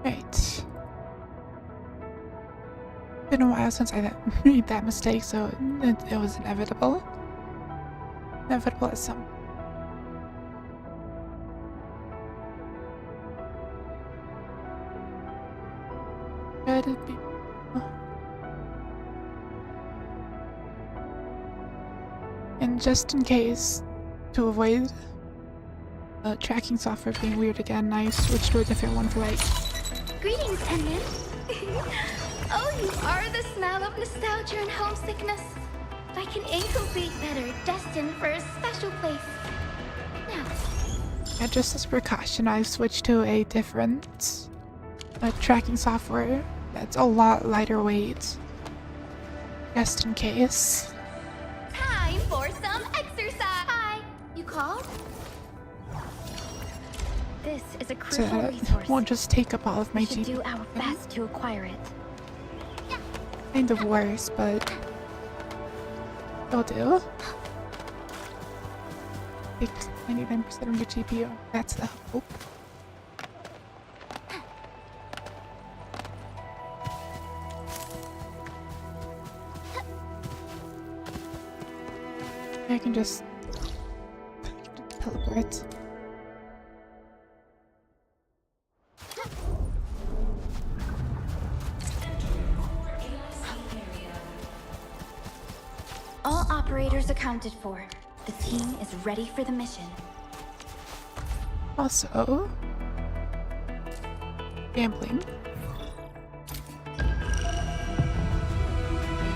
Right. Been a while since I made that mistake, so it was inevitable. Inevitable as some. Could it be? And just in case, to avoid tracking software being weird again, I switched to a different one for like. Greetings, Penman. Oh, you are the smell of nostalgia and homesickness. Like an incomplete letter destined for a special place. Now. Yeah, just as a precaution, I switched to a different tracking software that's a lot lighter weight. Just in case. Time for some exercise. Hi, you called? This is a crucial So resource. won't just take up all of my We should GP. do our best to acquire it. Kind of worse, but it'll do. Takes 99% of your GPU. That's the hope. I can just teleport. All operators accounted for. The team is ready for the mission. Also, gambling.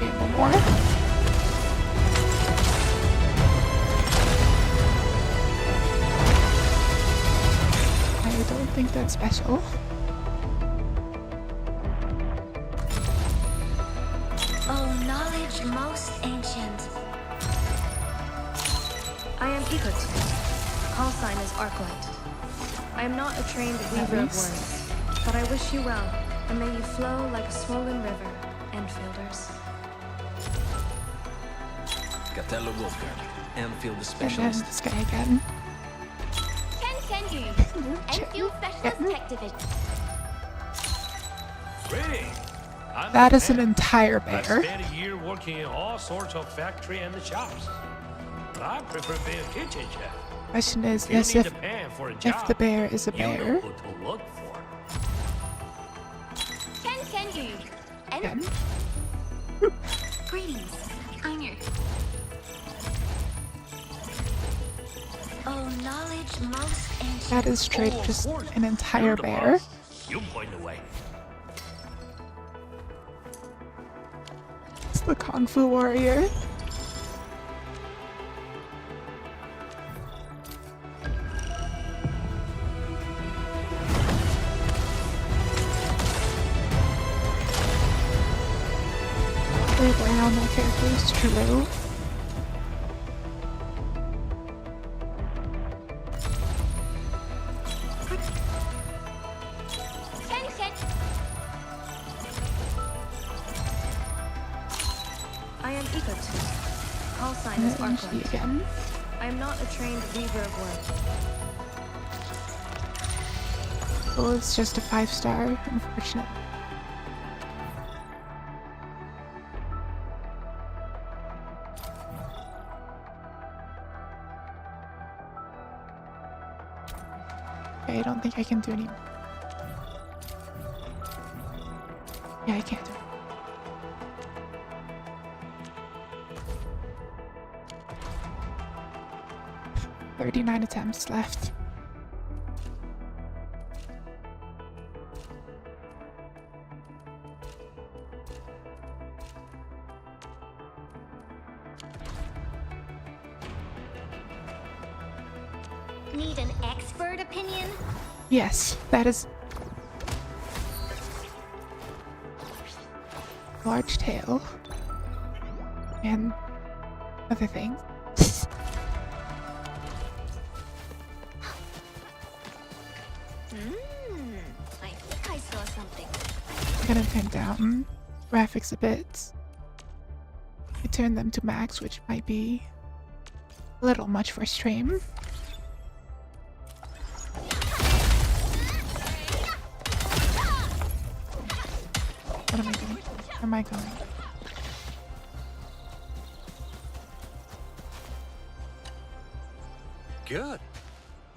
Gamble more. I don't think that's special. Oh, knowledge most ancient. I am Ikut. Call sign is ARK KNIGHT. I am not a trained weaver of words, but I wish you well, and may you flow like a swollen river, Enfielders. Catello Wolfgang, Enfield And then specialist. this guy again. Ken Enfield Specialist Tech Division. Greetings. I'm That the is an man. entire I've bear. spent a year working in all sorts of factory and the shops. But I prefer being a kitchen chef. Question is, If you yes, need a if pan for a job, the bear is a you know bear, who to look for. Ken then Greetings. I'm your. Oh, knowledge most ancient. that is straight Oh, of just course. an entire You're the bear. boss. You point the way. It's the Kung Fu warrior. Play around my characters, true. Ken. I am Ikut. Call sign is ARK And KNIGHT. again. I am not a trained weaver of words. Well, it's just a 5-star, unfortunate. Okay, I don't think I can do any. Yeah, I can't do it. 39 attempts left. Need an expert opinion? Yes, that is large tail and other things. I think I saw something. I'm gonna turn down graphics a bit. I turn them to max, which might be a little much for stream. What am I doing? Where am I going? Good.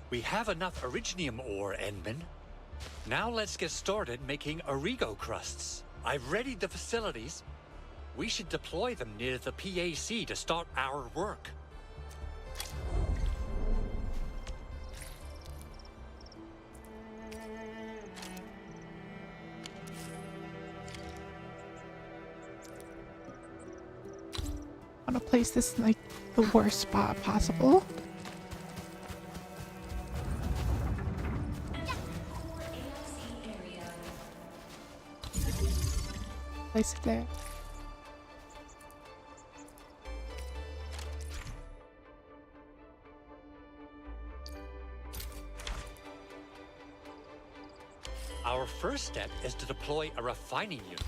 We have enough originium ore, Enman. Now let's get started making origo crusts. I've readied the facilities. We should deploy them near the PAC to start our work. I want to place this in like the worst spot possible. Place it there. Our first step is to deploy a refining unit.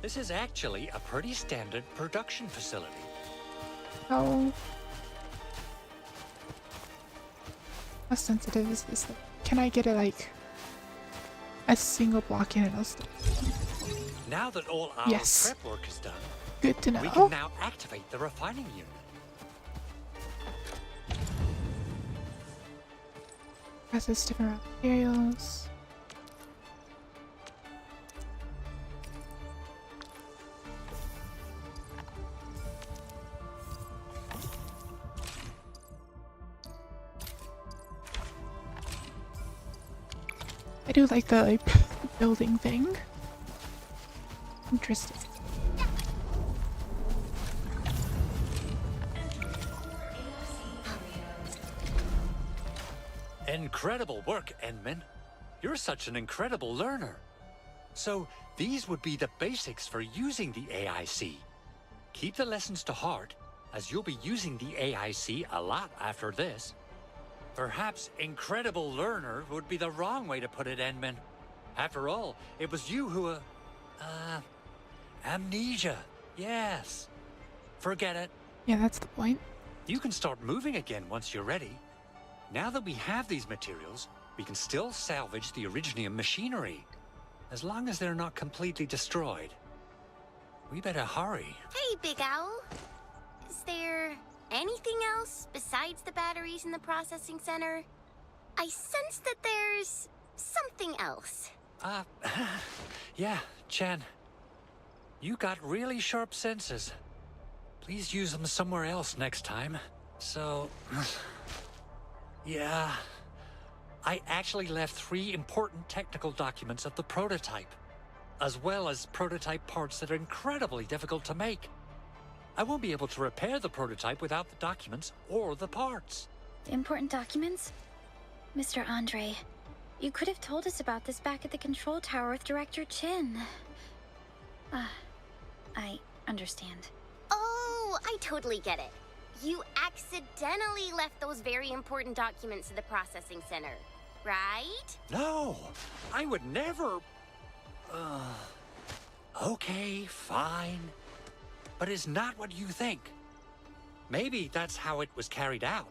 This is actually a pretty standard production facility. How sensitive is this? Can I get it like a single block in and I'll stop? Now that all our Yes. prep work is done, Good to know. we can now activate the refining unit. Process different raw materials. I do like the like building thing. Interesting. Incredible work, Enman. You're such an incredible learner. So, these would be the basics for using the AIC. Keep the lessons to heart, as you'll be using the AIC a lot after this. Perhaps incredible learner would be the wrong way to put it, Enman. After all, it was you who, amnesia. Yes. Forget it. Yeah, that's the point. You can start moving again once you're ready. Now that we have these materials, we can still salvage the originium machinery, as long as they're not completely destroyed. We better hurry. Hey, Big Owl. Is there anything else besides the batteries in the processing center? I sense that there's something else. Yeah, Chen. You got really sharp senses. Please use them somewhere else next time. So, yeah. I actually left 3 important technical documents of the prototype, as well as prototype parts that are incredibly difficult to make. I won't be able to repair the prototype without the documents or the parts. Important documents? Mr. Andre, you could have told us about this back at the control tower with Director Chin. I understand. Oh, I totally get it. You accidentally left those very important documents in the processing center, right? No, I would never... Okay, fine. But it's not what you think. Maybe that's how it was carried out,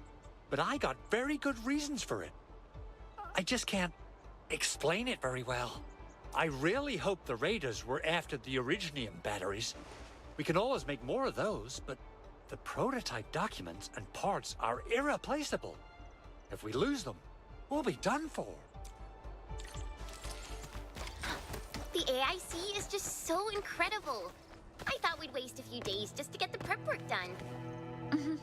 but I got very good reasons for it. I just can't explain it very well. I really hope the raiders were after the originium batteries. We can always make more of those, but the prototype documents and parts are irreplaceable. If we lose them, we'll be done for. The AIC is just so incredible. I thought we'd waste a few days just to get the prep work done.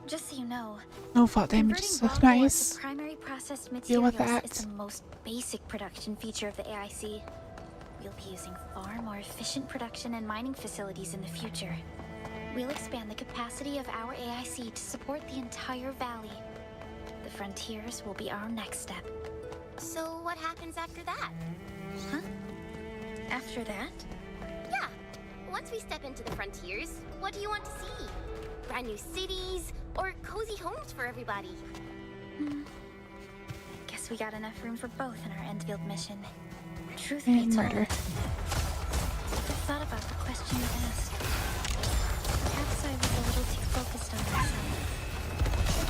Just so you know, No fall damage is so converting raw ore nice. to primary processed Deal materials with that. is the most basic production feature of the AIC. We'll be using far more efficient production and mining facilities in the future. We'll expand the capacity of our AIC to support the entire valley. The frontiers will be our next step. So what happens after that? Huh? After that? Yeah, once we step into the frontiers, what do you want to see? Brand new cities, or cozy homes for everybody? Guess we got enough room for both in our Enfield mission. Truth be And told, murder. I've thought about the question you asked. Perhaps I was a little too focused on myself.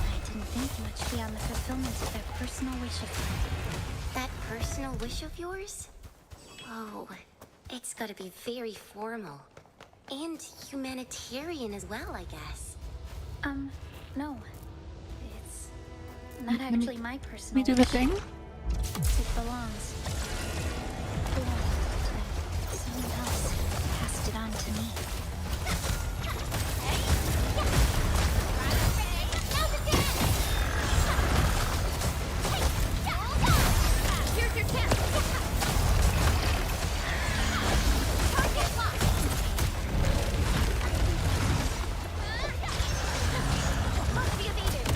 I didn't think much beyond the fulfillment of that personal wish of mine. That personal wish of yours? Oh, It's gotta be very formal. And humanitarian as well, I guess. No. It's not Let me- actually my Let personal me do the wish. thing. It belongs. Someone else passed it on to me. Here's your chance. Target locked. Must be evaded.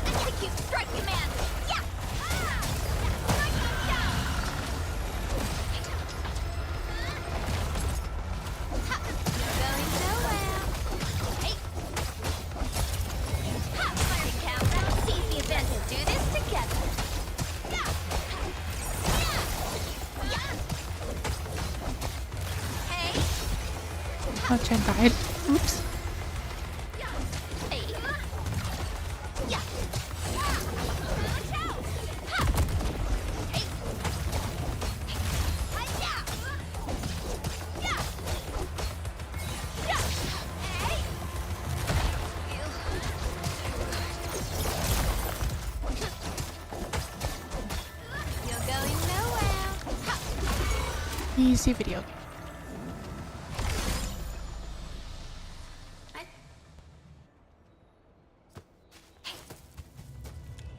Execute strike command. Yeah. Going nowhere. Hey. Firing countdown. Seize the advantage. Do this together. Yeah. Hey. Oh, Chen died. Oops. Hey. Yeah. Watch out. Ha. Hey. Hi-ya. Yeah. Yeah. Hey. You're going nowhere. Ha. Easy video.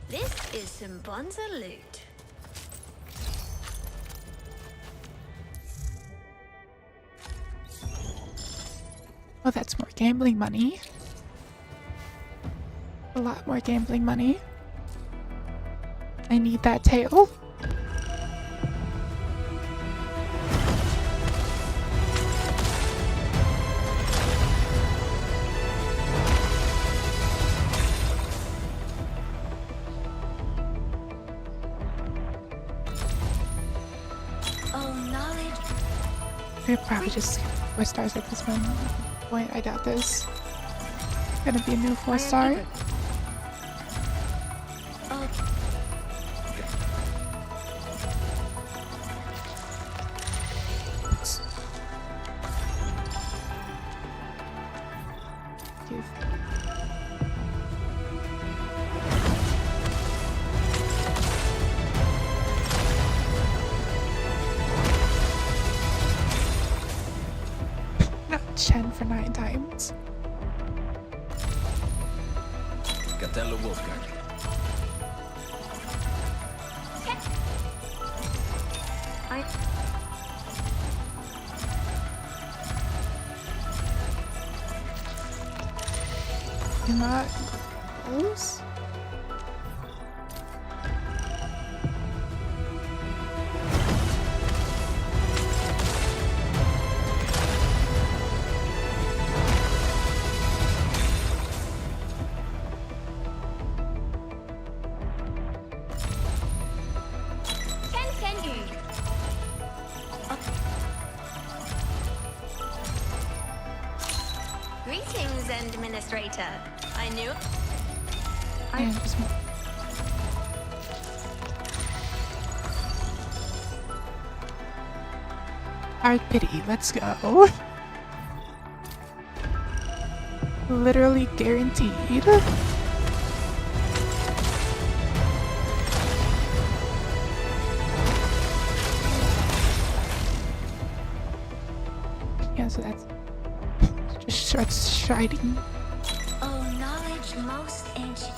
This is some bonza loot. Oh, that's more gambling money. A lot more gambling money. I need that tail. Oh, knowledge. We'll probably just skip 4 stars at this point. I doubt there's gonna be a new 4-star. Oh, Not Chen for 9 times. Catello Wolfgang. I. You're not close? Continue. Greetings, Administrator. I knew. Yeah, just Hard pity, let's go. Literally guaranteed. Yeah, so that's just starts shining. Oh, knowledge most ancient.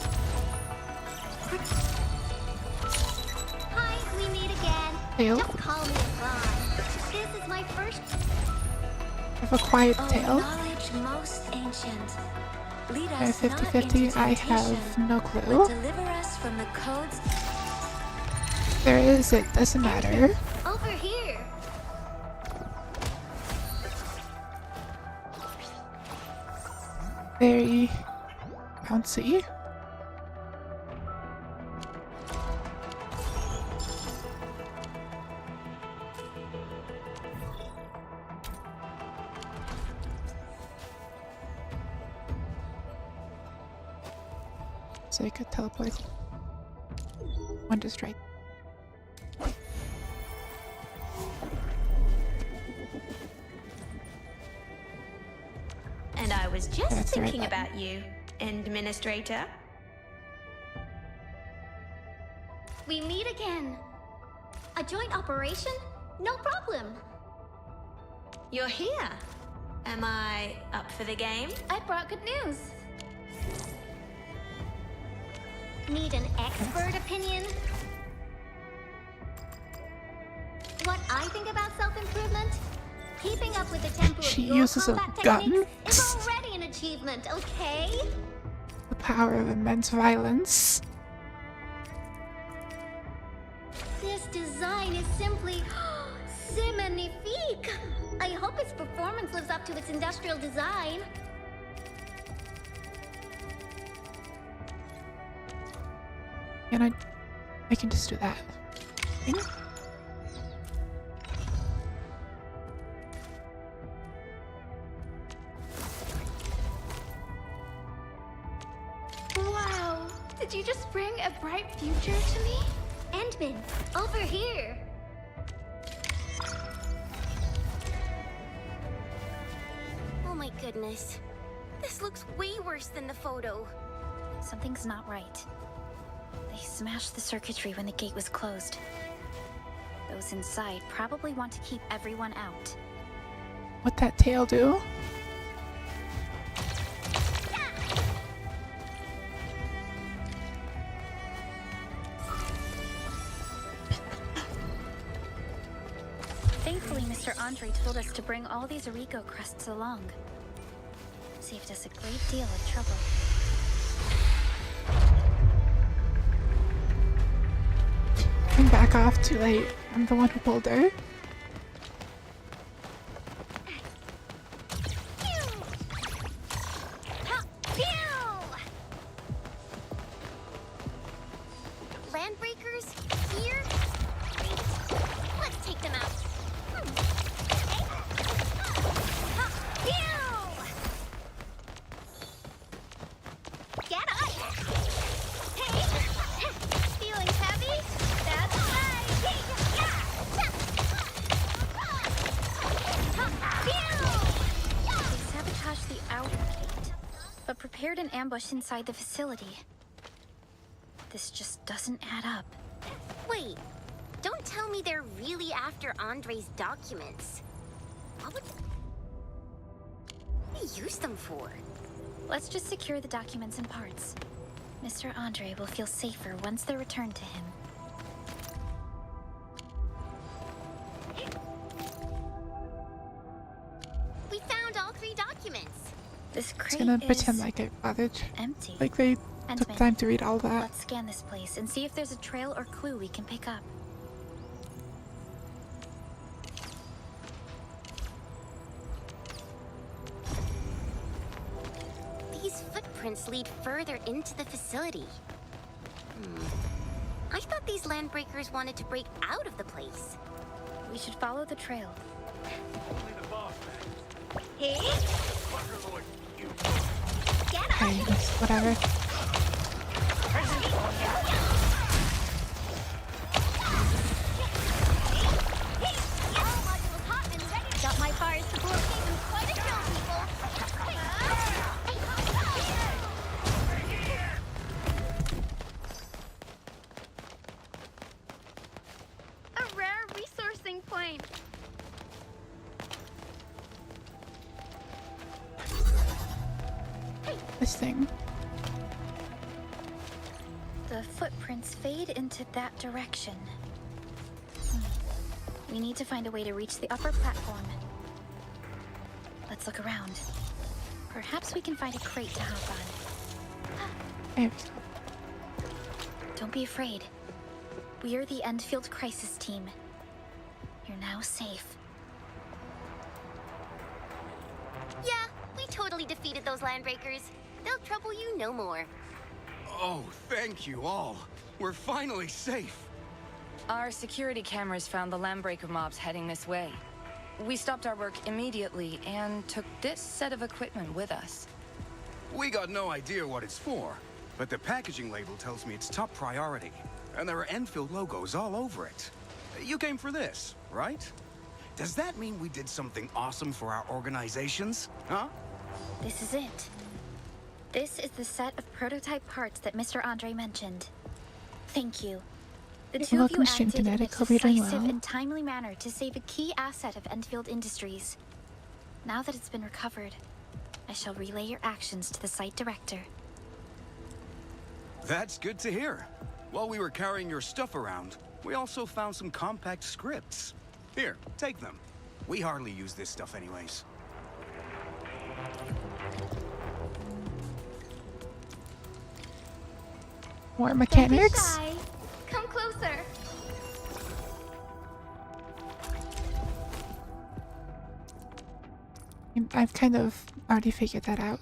Hi, we meet again. Tail. Just call me Yvonne. This is my first. I have a quiet Oh, tail. knowledge most ancient. Lead I have us not 50-50. into I temptation, have no but clue. deliver us from the codes. there is, it doesn't matter. Over here. Very bouncy. So I could teleport one just right. And I was just That's the right thinking button. about you, Administrator. We meet again. A joint operation? No problem. You're here. Am I up for the game? I brought good news. Need an expert opinion? What I think about self-improvement? Keeping up with the tempo of She your uses a combat gun. techniques is already an achievement, okay? The power of immense violence. This design is simply c'est magnifique. I hope its performance lives up to its industrial design. And I can just do that. Thing. Wow, did you just bring a bright future to me? Endman, over here. Oh my goodness. This looks way worse than the photo. Something's not right. They smashed the circuitry when the gate was closed. Those inside probably want to keep everyone out. What that tail do? Thankfully, Mr. Andre told us to bring all these Arico crusts along. Saved us a great deal of trouble. I'm back off too late. I'm the one who pulled her. Landbreakers? Here? Let's take them out. Get up! Hey! Feeling heavy? That's right! They sabotaged the outer gate, but prepared an ambush inside the facility. This just doesn't add up. Wait, don't tell me they're really after Andre's documents. What would they use them for? Let's just secure the documents and parts. Mr. Andre will feel safer once they're returned to him. We found all 3 documents. This It's crate gonna is pretend like I bothered. empty. Like they took Endman, time to read all that. let's scan this place and see if there's a trail or clue we can pick up. These footprints lead further into the facility. I thought these landbreakers wanted to break out of the place. We should follow the trail. Hey? Get up! Okay, whatever. Got my bars to blow season quite a show, people. A rare resourcing point. This thing. The footprints fade into that direction. We need to find a way to reach the upper platform. Let's look around. Perhaps we can find a crate to hop on. There we go. Don't be afraid. We're the Enfield Crisis Team. You're now safe. Yeah, we totally defeated those landbreakers. They'll trouble you no more. Oh, thank you all. We're finally safe. Our security cameras found the landbreaker mobs heading this way. We stopped our work immediately and took this set of equipment with us. We got no idea what it's for, but the packaging label tells me it's top priority, and there are Enfield logos all over it. You came for this, right? Does that mean we did something awesome for our organizations, huh? This is it. This is the set of prototype parts that Mr. Andre mentioned. Thank you. The two of you welcome, Stream acted in a Kinetic. Hope you're doing decisive well. and timely manner to save a key asset of Enfield Industries. Now that it's been recovered, I shall relay your actions to the site director. That's good to hear. While we were carrying your stuff around, we also found some compact scripts. Here, take them. We hardly use this stuff anyways. More Don't be mechanics? shy. Come closer. I've kind of already figured that out.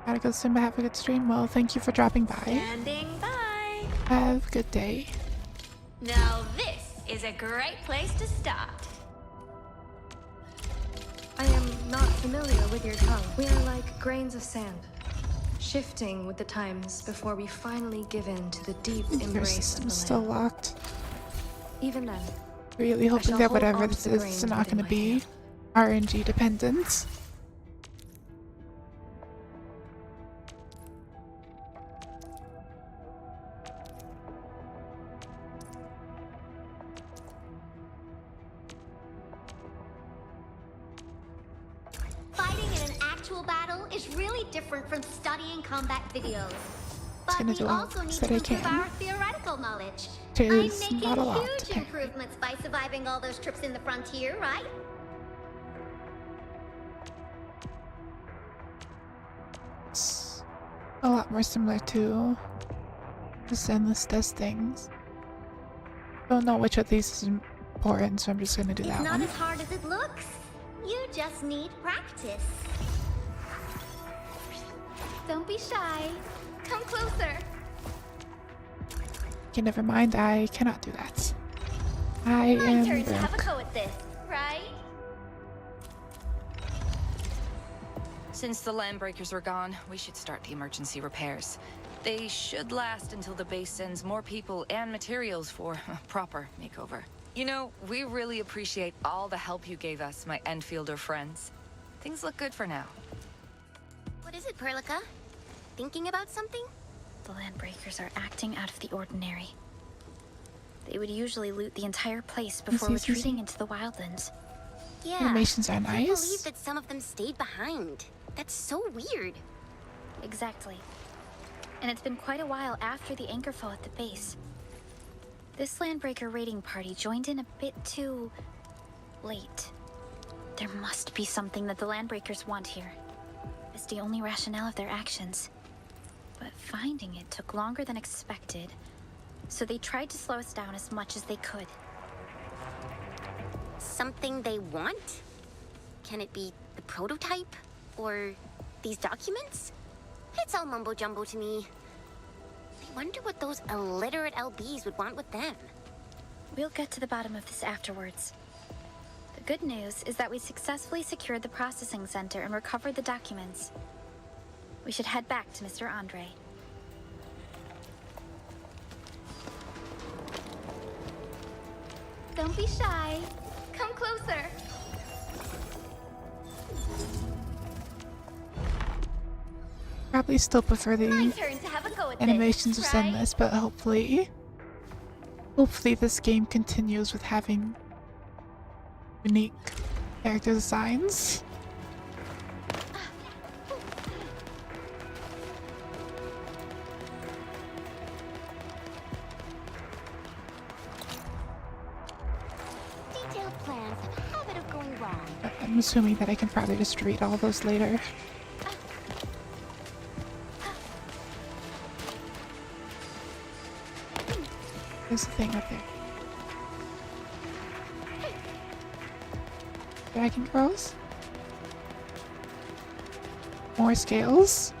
Gotta go, Simba. Have a good stream. Well, thank you for dropping by. Standing by. Have a good day. Now this is a great place to start. I am not familiar with your tongue. We are like grains of sand, shifting with the times before we finally give in to the deep Your embrace of the system's land. still locked. Even then, Really hoping shall that hold whatever on this to the is grain is not within going to my be hand. RNG dependent. Fighting in an actual battle is really different from studying combat videos. But gonna we do all also need that to I improve can. our theoretical knowledge. There I'm is making not a lot, huge apparently. improvements by surviving all those trips in the frontier, right? It's a lot more similar to the Endless does things. Don't know which of these is important, so I'm just gonna do It's that not one. as hard as it looks. You just need practice. Don't be shy. Come closer. Okay, never mind. I cannot do that. I My am turn to have a broke. go at this, right? Since the landbreakers were gone, we should start the emergency repairs. They should last until the base sends more people and materials for a proper makeover. You know, we really appreciate all the help you gave us, my Enfielder friends. Things look good for now. What is it, Perlica? Thinking about something? The Landbreakers are acting out of the ordinary. They would usually loot the entire place before Yes, yes, yes. retreating into the wildlands. Yeah. Animations are I can't nice. believe that some of them stayed behind. That's so weird. Exactly. And it's been quite a while after the anchorfall at the base. This Landbreaker raiding party joined in a bit too late. There must be something that the Landbreakers want here. It's the only rationale of their actions. But finding it took longer than expected, so they tried to slow us down as much as they could. Something they want? Can it be the prototype? Or these documents? It's all mumbo jumbo to me. I wonder what those illiterate LBs would want with them. We'll get to the bottom of this afterwards. The good news is that we successfully secured the processing center and recovered the documents. We should head back to Mr. Andre. Don't be shy. Come closer. Probably still prefer My the turn to have a go at animations of this, right? Zenless, but hopefully this game continues with having unique character designs. Detailed plans have a habit of going wrong. I'm assuming that I can probably just read all those later. There's a thing up there. Dragon girls? More scales?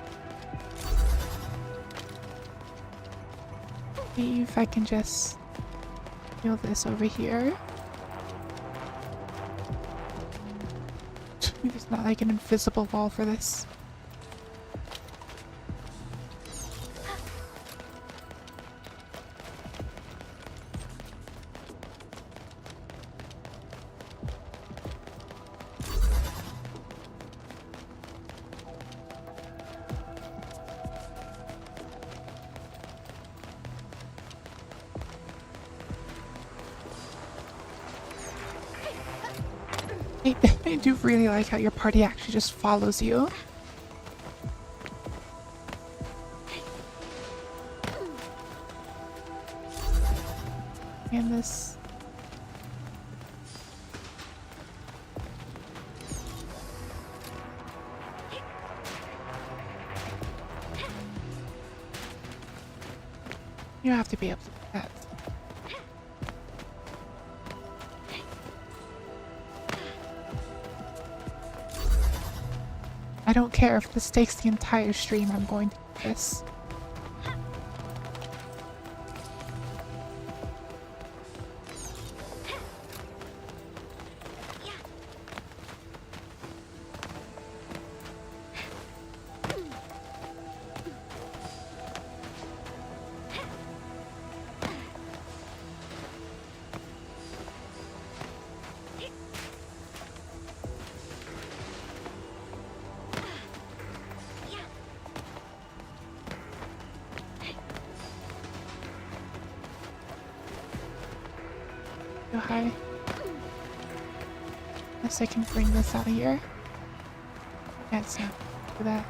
See if I can just heal this over here. There's not like an invisible wall for this. I do really like how your party actually just follows you. And this... You have to be able to do that. I don't care if this takes the entire stream, I'm going to do this. Go high. Unless I can bring this out of here. Yeah, it's not. Do that.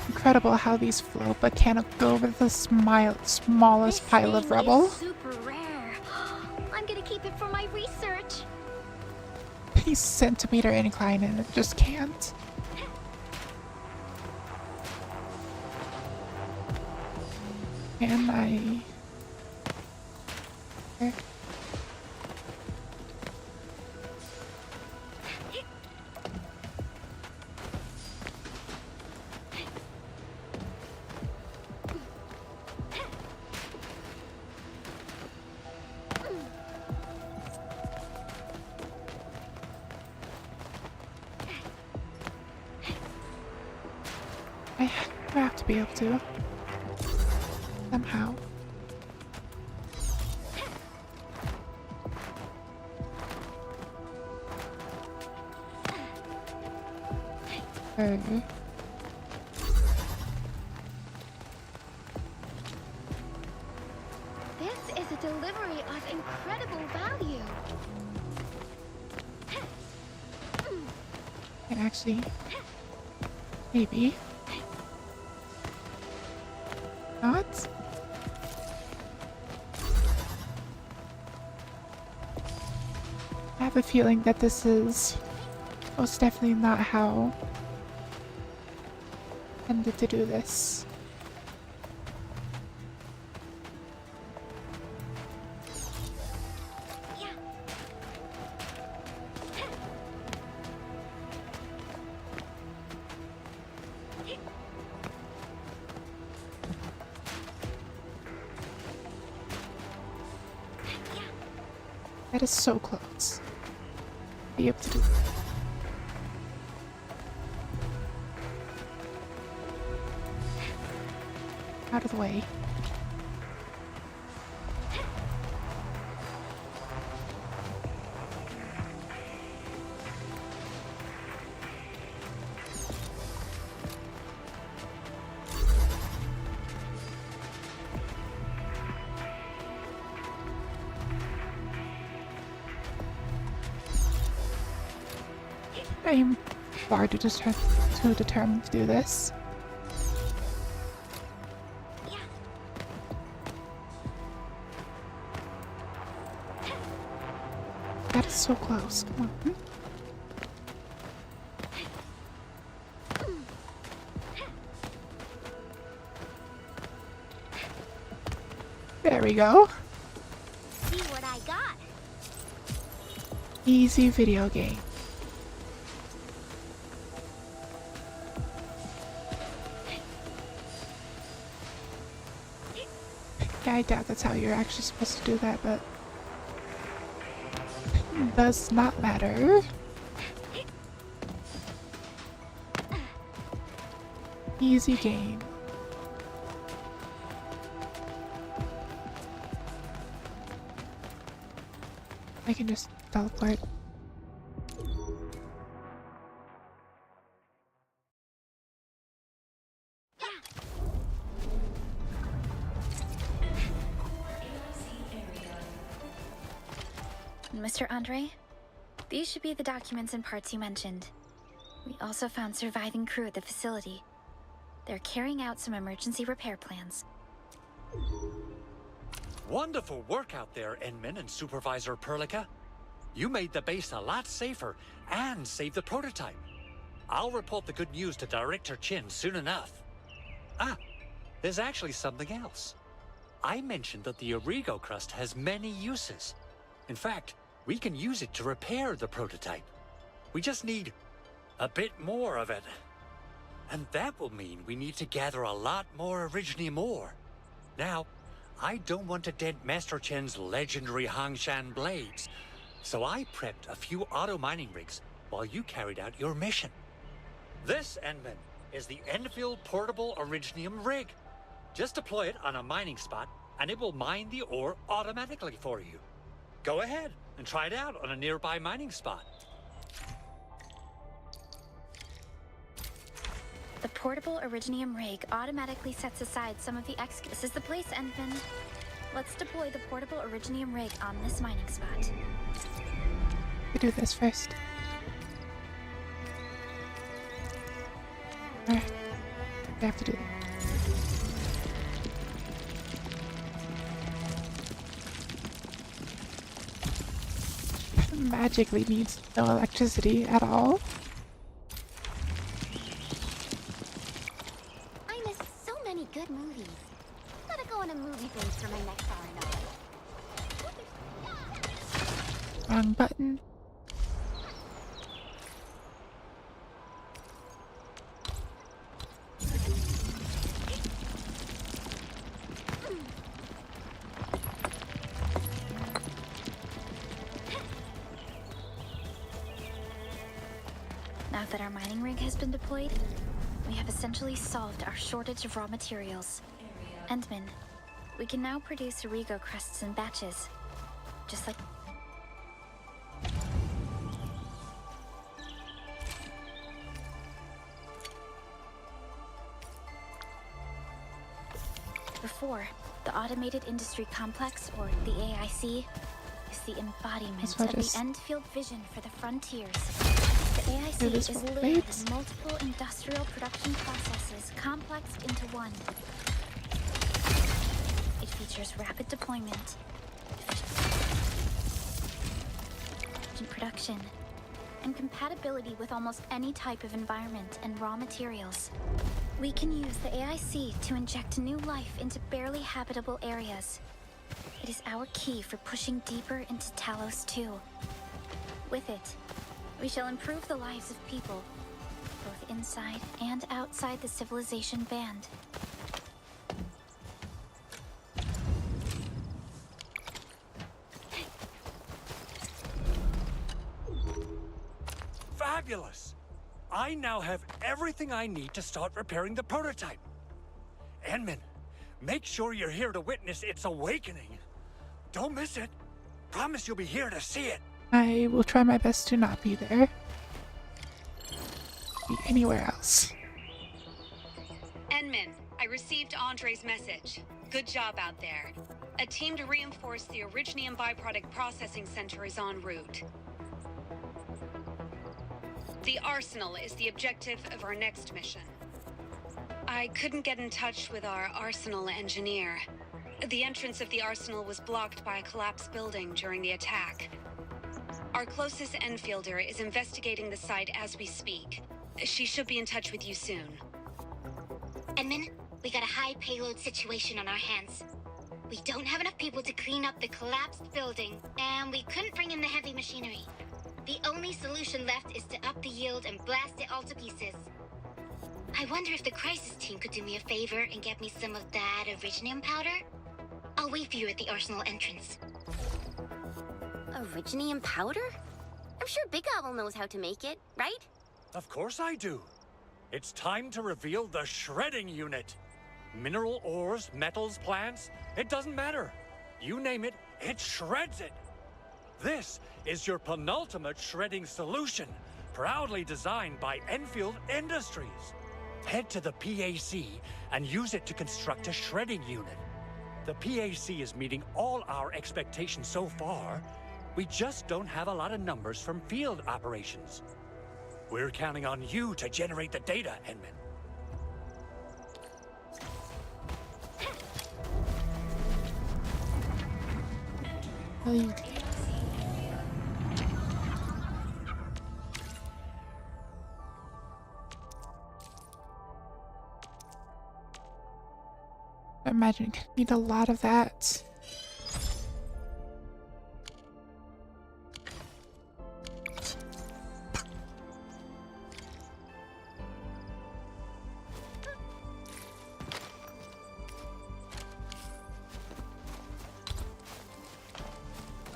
Incredible how these float, but can't go over the smallest pile of rubble. Super rare. I'm gonna keep it for my research. He's centimeter incline and it just can't. Can I... There. I have to be able to. Somehow. Okay. This is a delivery of incredible value. And actually, maybe. Not? I have a feeling that this is most definitely not how I intended to do this. That is so close. Be able to do. Out of the way. I am far too determined to do this. so close. Come on. There we go. See what I got. Easy video game. Yeah, I doubt that's how you're actually supposed to do that, but it does not matter. Easy game. I can just teleport. Mr. Andre, these should be the documents and parts you mentioned. We also found surviving crew at the facility. They're carrying out some emergency repair plans. Wonderful work out there, Enman and Supervisor Perlica. You made the base a lot safer and saved the prototype. I'll report the good news to Director Chin soon enough. Ah, there's actually something else. I mentioned that the Origo crust has many uses. In fact, we can use it to repair the prototype. We just need a bit more of it. And that will mean we need to gather a lot more Originium ore. Now, I don't want to dent Master Chen's legendary Hangshan blades, so I prepped a few auto mining rigs while you carried out your mission. This, Enman, is the Enfield Portable Originium rig. Just deploy it on a mining spot, and it will mine the ore automatically for you. Go ahead and try it out on a nearby mining spot. The portable Originium rig automatically sets aside some of the This is the place, Envin. Let's deploy the portable Originium rig on this mining spot. We do this first. Alright. We have to do that. Magically needs no electricity at all. I miss so many good movies. Gotta go on a movie binge for my next R&R. Wrong button. Now that our mining rig has been deployed, we have essentially solved our shortage of raw materials. Endman, we can now produce Origo crusts in batches. Just like... before, the Automated Industry Complex, or the AIC, is the embodiment of the Enfield vision for the frontiers. The AIC is layered in multiple industrial production processes complexed into one. It features rapid deployment, efficient production, and compatibility with almost any type of environment and raw materials. We can use the AIC to inject new life into barely habitable areas. It is our key for pushing deeper into Talos 2. With it, we shall improve the lives of people, both inside and outside the civilization band. Fabulous! I now have everything I need to start repairing the prototype. Enman, make sure you're here to witness its awakening. Don't miss it. Promise you'll be here to see it. I will try my best to not be there. Be anywhere else. Enman, I received Andre's message. Good job out there. A team to reinforce the Originium byproduct processing center is en route. The arsenal is the objective of our next mission. I couldn't get in touch with our arsenal engineer. The entrance of the arsenal was blocked by a collapsed building during the attack. Our closest Enfielder is investigating the site as we speak. She should be in touch with you soon. Edmund, we got a high payload situation on our hands. We don't have enough people to clean up the collapsed building, and we couldn't bring in the heavy machinery. The only solution left is to up the yield and blast it all to pieces. I wonder if the crisis team could do me a favor and get me some of that Originium powder? I'll wait for you at the arsenal entrance. Originium powder? I'm sure Big Owl knows how to make it, right? Of course I do. It's time to reveal the shredding unit. Mineral ores, metals, plants, it doesn't matter. You name it, it shreds it. This is your penultimate shredding solution, proudly designed by Enfield Industries. Head to the PAC and use it to construct a shredding unit. The PAC is meeting all our expectations so far. We just don't have a lot of numbers from field operations. We're counting on you to generate the data, Edmund. I imagine you need a lot of that.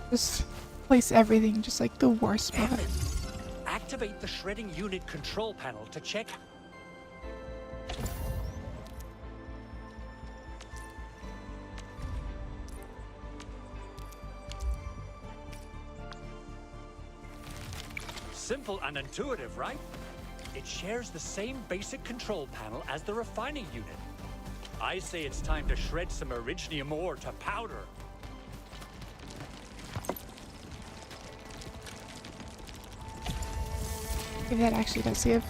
Just place everything just like the worst spot. Edmund, activate the shredding unit control panel to check. Simple and intuitive, right? It shares the same basic control panel as the refining unit. I say it's time to shred some Originium ore to powder. Maybe that actually does give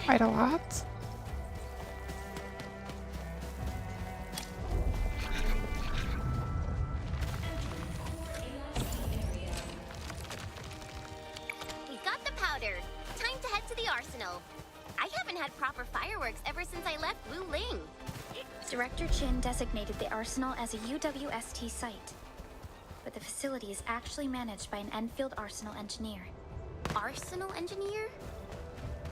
quite a lot. We've got the powder. Time to head to the arsenal. I haven't had proper fireworks ever since I left Wu Ling. Director Chin designated the arsenal as a UWST site, but the facility is actually managed by an Enfield arsenal engineer. Arsenal engineer?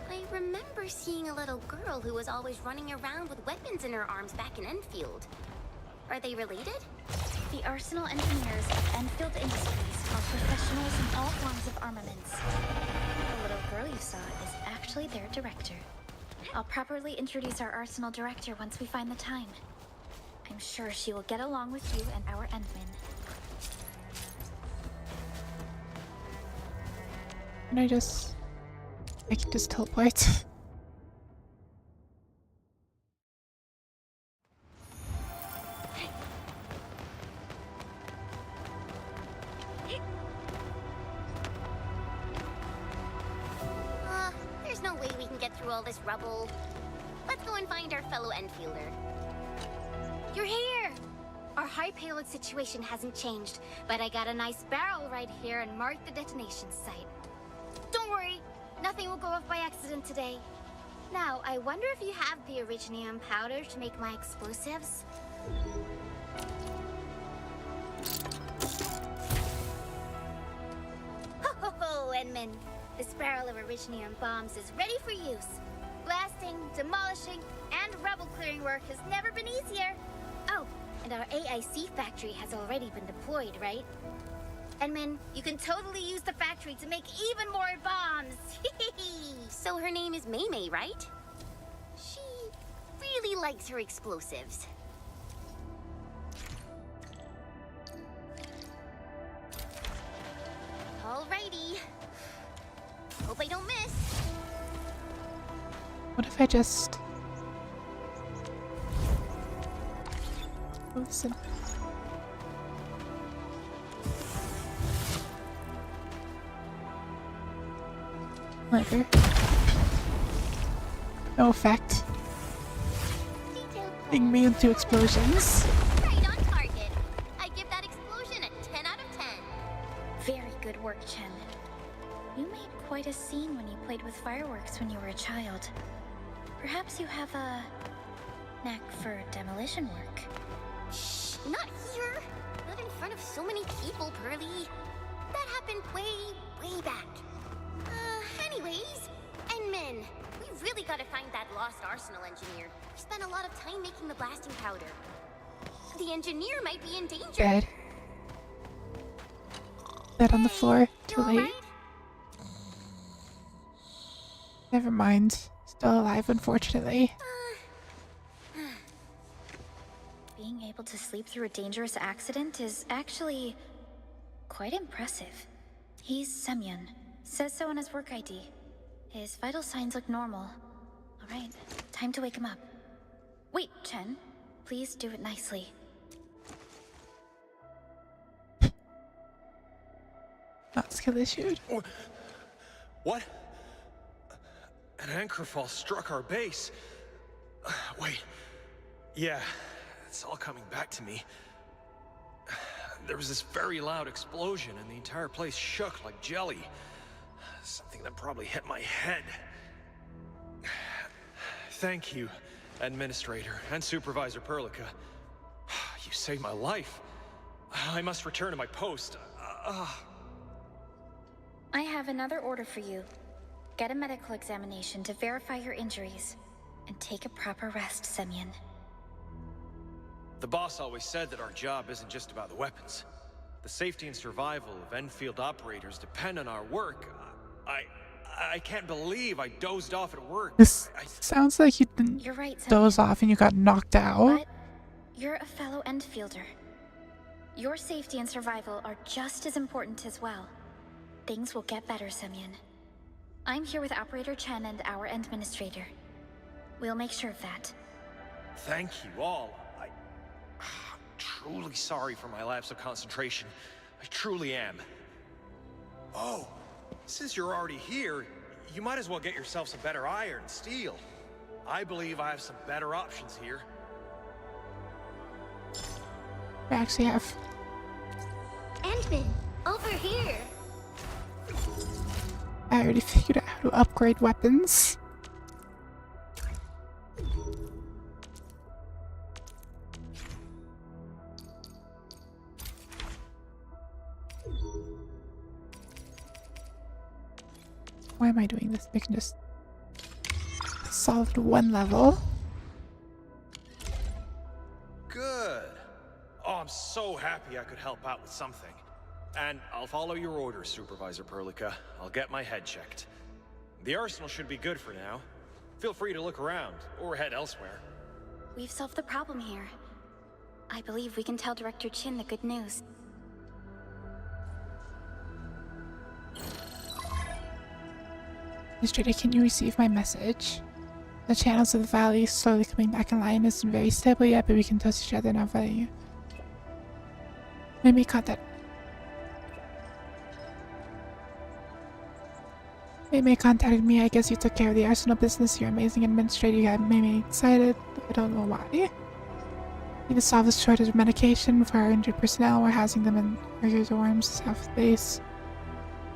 I remember seeing a little girl who was always running around with weapons in her arms back in Enfield. Are they related? The arsenal engineers of Enfield Industries are professionals in all forms of armaments. The little girl you saw is actually their director. I'll properly introduce our arsenal director once we find the time. I'm sure she will get along with you and our Endman. I can just teleport. There's no way we can get through all this rubble. Let's go and find our fellow Enfielder. You're here! Our high payload situation hasn't changed, but I got a nice barrel right here and marked the detonation site. Don't worry, nothing will go off by accident today. Now, I wonder if you have the Originium powder to make my explosives? Ho ho ho, Edmund! This barrel of Originium bombs is ready for use. Blasting, demolishing, and rubble clearing work has never been easier. Oh, and our AIC factory has already been deployed, right? Edmund, you can totally use the factory to make even more bombs! So her name is Mei Mei, right? She really likes her explosives. Alrighty. Hope I don't miss. What if I just... Listen. Murder. No effect. Being immune to explosions. Right on target. I give that explosion a 10 out of 10. Very good work, Chen. quite a scene when you played with fireworks when you were a child. Perhaps you have a knack for demolition work. Shh, not here. Not in front of so many people, Pearly. That happened way back. Anyways, Min, we really gotta find that lost arsenal engineer. We spent a lot of time making the blasting powder. The engineer might be in danger. Dead. Dead on the floor. Too late. Right? Never mind. Still alive, unfortunately. Being able to sleep through a dangerous accident is actually quite impressive. He's Semyon. Says so on his work ID. His vital signs look normal. Alright, time to wake him up. Wait, Chen. Please do it nicely. Not skill issued. What? An anchor fall struck our base. Wait. Yeah, it's all coming back to me. There was this very loud explosion and the entire place shook like jelly. Something that probably hit my head. Thank you, Administrator and Supervisor Perlica. You saved my life. I must return to my post. I have another order for you. Get a medical examination to verify your injuries. And take a proper rest, Semyon. The boss always said that our job isn't just about the weapons. The safety and survival of Enfield operators depend on our work. I can't believe I dozed off at work. This sounds like you didn't You're right, doze off and you got knocked out. But you're a fellow Enfielder. Your safety and survival are just as important as well. Things will get better, Semyon. I'm here with Operator Chen and our Administrator. We'll make sure of that. Thank you all. I'm truly sorry for my lapse of concentration. I truly am. Oh, since you're already here, you might as well get yourself some better iron and steel. I believe I have some better options here. I actually have. Min, over here. I already figured out how to upgrade weapons. Why am I doing this? I can just solve one level. Good. Oh, I'm so happy I could help out with something. And I'll follow your orders, Supervisor Perlica. I'll get my head checked. The arsenal should be good for now. Feel free to look around, or head elsewhere. We've solved the problem here. I believe we can tell Director Chin the good news. Administrator, can you receive my message? The channels of the valley slowly coming back in line isn't very stable yet, but we can trust each other now. Value. Maybe contact. Maybe contacted me. I guess you took care of the arsenal business. You're amazing administrator. You got me excited. I don't know why. Need to solve this shortage of medication for our injured personnel. We're housing them in our dorms south of the base.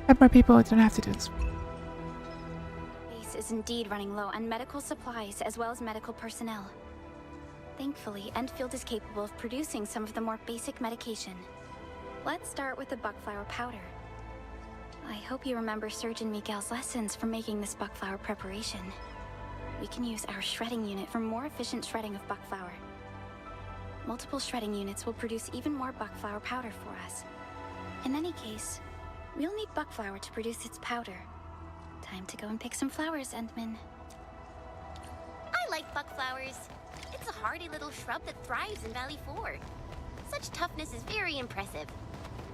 Have more people. We don't have to do this. Base is indeed running low on medical supplies as well as medical personnel. Thankfully, Enfield is capable of producing some of the more basic medication. Let's start with the buckflower powder. I hope you remember Surgeon Miguel's lessons for making this buckflower preparation. We can use our shredding unit for more efficient shredding of buckflower. Multiple shredding units will produce even more buckflower powder for us. In any case, we'll need buckflower to produce its powder. Time to go and pick some flowers, Endman. I like buckflowers. It's a hardy little shrub that thrives in Valley 4. Such toughness is very impressive.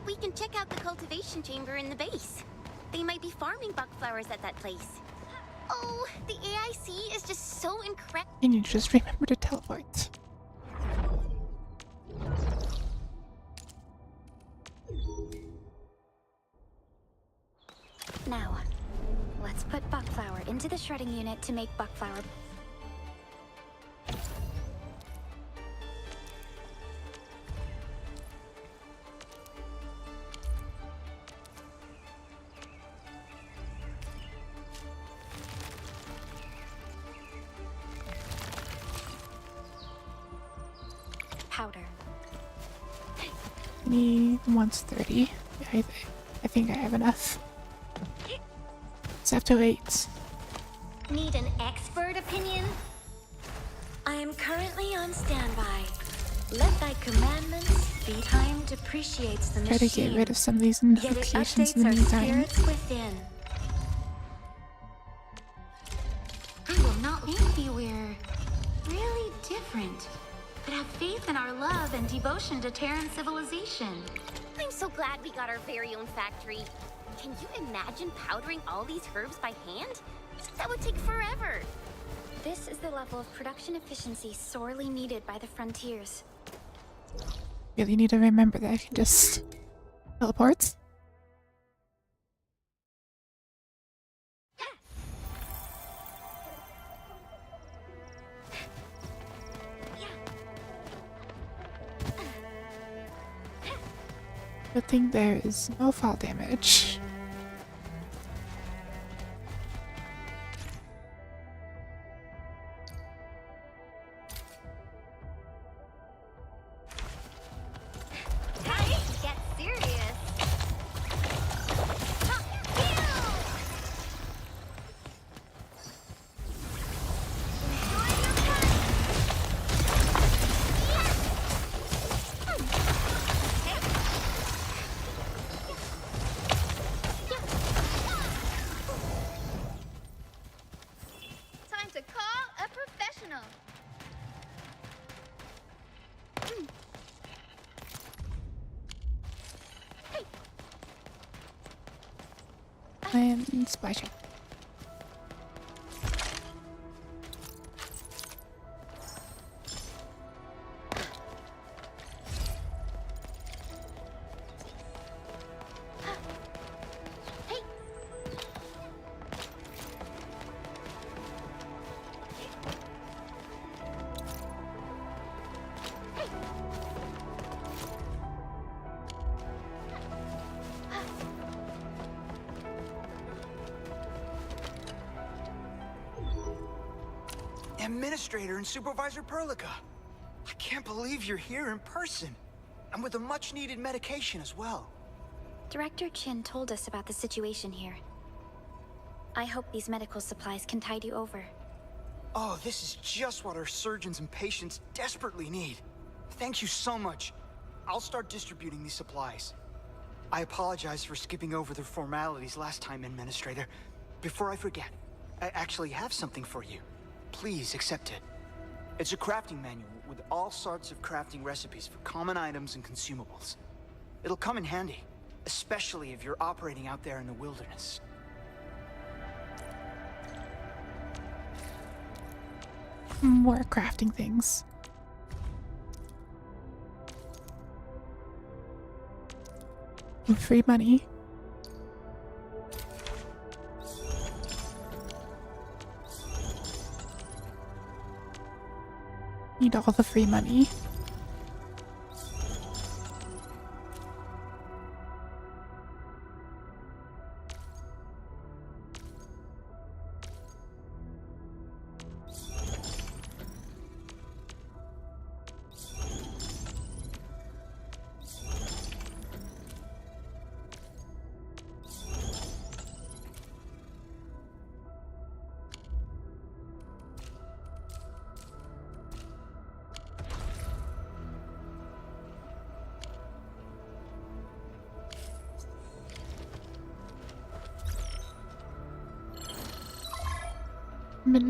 We can check out the cultivation chamber in the base. They might be farming buckflowers at that place. Oh, the AIC is just so incredible. And you just remember to teleport. Now, let's put buckflower into the shredding unit to make buckflower. powder. He wants 30. I think I have enough. It's after 8. Need an expert opinion? I am currently on standby. Let thy commandments be. Time depreciates the Try to machine. get rid of some of these Yet it notifications in updates the our meantime. spirits within. I will not think we're really different, but have faith in our love and devotion to Terran civilization. I'm so glad we got our very own factory. Can you imagine powdering all these herbs by hand? That would take forever. This is the level of production efficiency sorely needed by the frontiers. Really need to remember that I can just teleport. Good thing there is no fall damage. Get serious. Time to call a professional. And splashing. Administrator and Supervisor Perlica. I can't believe you're here in person. And with a much-needed medication as well. Director Chin told us about the situation here. I hope these medical supplies can tide you over. Oh, this is just what our surgeons and patients desperately need. Thank you so much. I'll start distributing these supplies. I apologize for skipping over the formalities last time, Administrator. Before I forget, I actually have something for you. Please accept it. It's a crafting manual with all sorts of crafting recipes for common items and consumables. It'll come in handy, especially if you're operating out there in the wilderness. More crafting things. Free money. Need all the free money.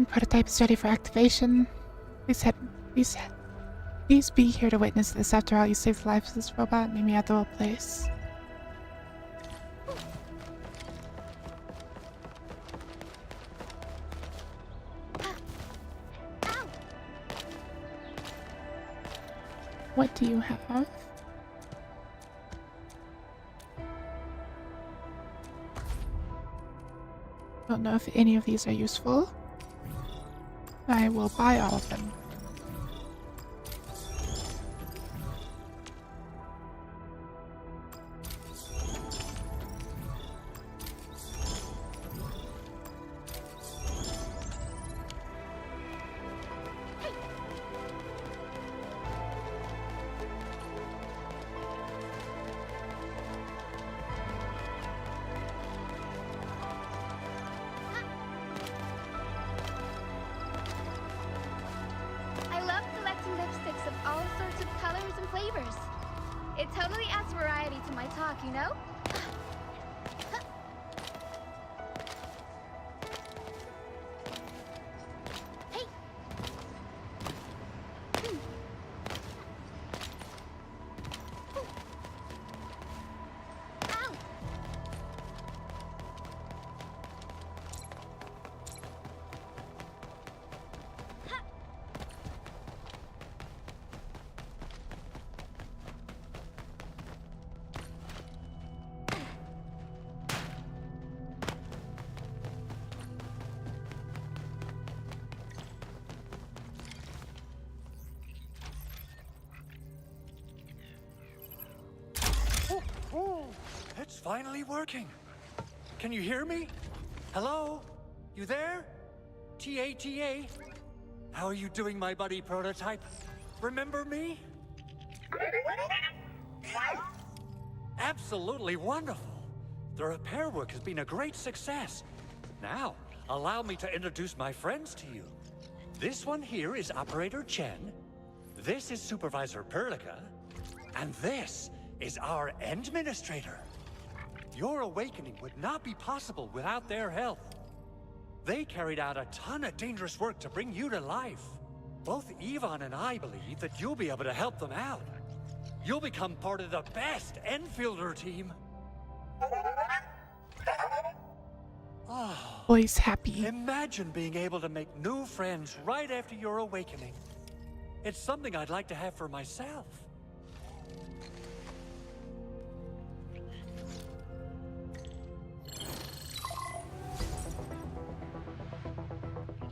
Prototype is ready for activation. Please be here to witness this. After all, you saved the life of this robot. Meet me at the old place. What do you have? Don't know if any of these are useful. I will buy all of them. It totally adds variety to my talk, you know? Hey! Ow! Oh, it's finally working. Can you hear me? Hello? You there? T-A-T-A? How are you doing, my buddy prototype? Remember me? Absolutely wonderful. The repair work has been a great success. Now, allow me to introduce my friends to you. This one here is Operator Chen. This is Supervisor Perlica. And this is our Administrator. Your awakening would not be possible without their help. They carried out a ton of dangerous work to bring you to life. Both Yvonne and I believe that you'll be able to help them out. You'll become part of the best Enfielder team. Oh, Boy's happy. imagine being able to make new friends right after your awakening. It's something I'd like to have for myself.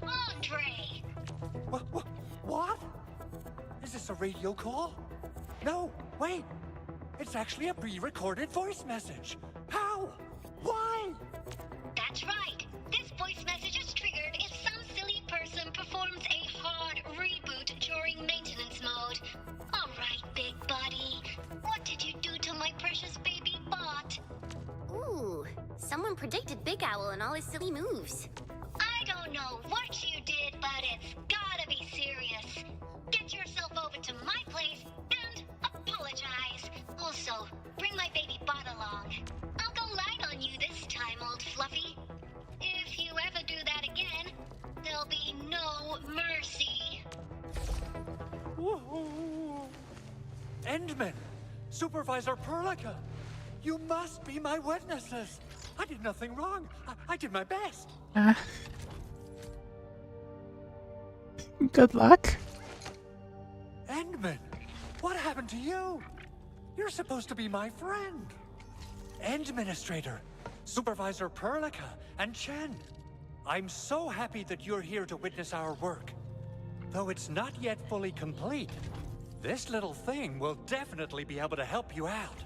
Andre! What? Is this a radio call? No, wait. It's actually a pre-recorded voice message. How? Why? That's right. This voice message is triggered if some silly person performs a hard reboot during maintenance mode. All right, big buddy. What did you do to my precious baby bot? Ooh, someone predicted Big Owl and all his silly moves. I don't know what you did, but it's gotta be serious. Get yourself over to my place and apologize. Also, bring my baby bot along. I'll go light on you this time, old Fluffy. If you ever do that again, there'll be no mercy. Whoa. Endman, Supervisor Perlica, you must be my witnesses. I did nothing wrong. I did my best. Good luck. Endman, what happened to you? You're supposed to be my friend. Administrator, Supervisor Perlica, and Chen. I'm so happy that you're here to witness our work. Though it's not yet fully complete, this little thing will definitely be able to help you out.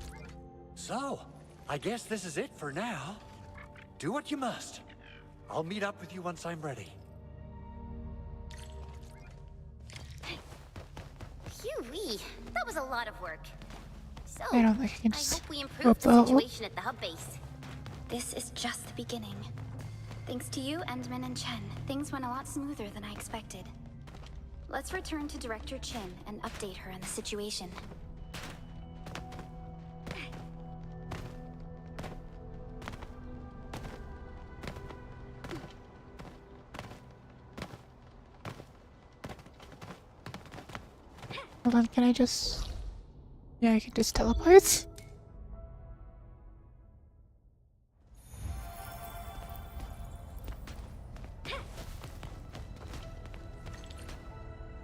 So, I guess this is it for now. Do what you must. I'll meet up with you once I'm ready. Phew-wee, that was a lot of work. So, I don't think I can I just hope we go improve the up situation at the hub base. This is just the beginning. Thanks to you, Endman and Chen, things went a lot smoother than I expected. Let's return to Director Chen and update her on the situation. Hold on, can I just... Yeah, I can just teleport?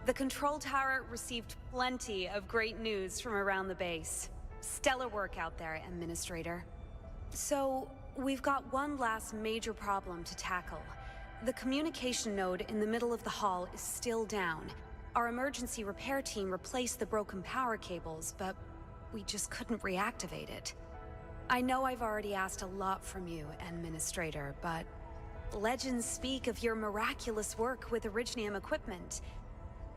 The control tower received plenty of great news from around the base. Stellar work out there, Administrator. So, we've got one last major problem to tackle. The communication node in the middle of the hall is still down. Our emergency repair team replaced the broken power cables, but we just couldn't reactivate it. I know I've already asked a lot from you, Administrator, but legends speak of your miraculous work with Originium equipment.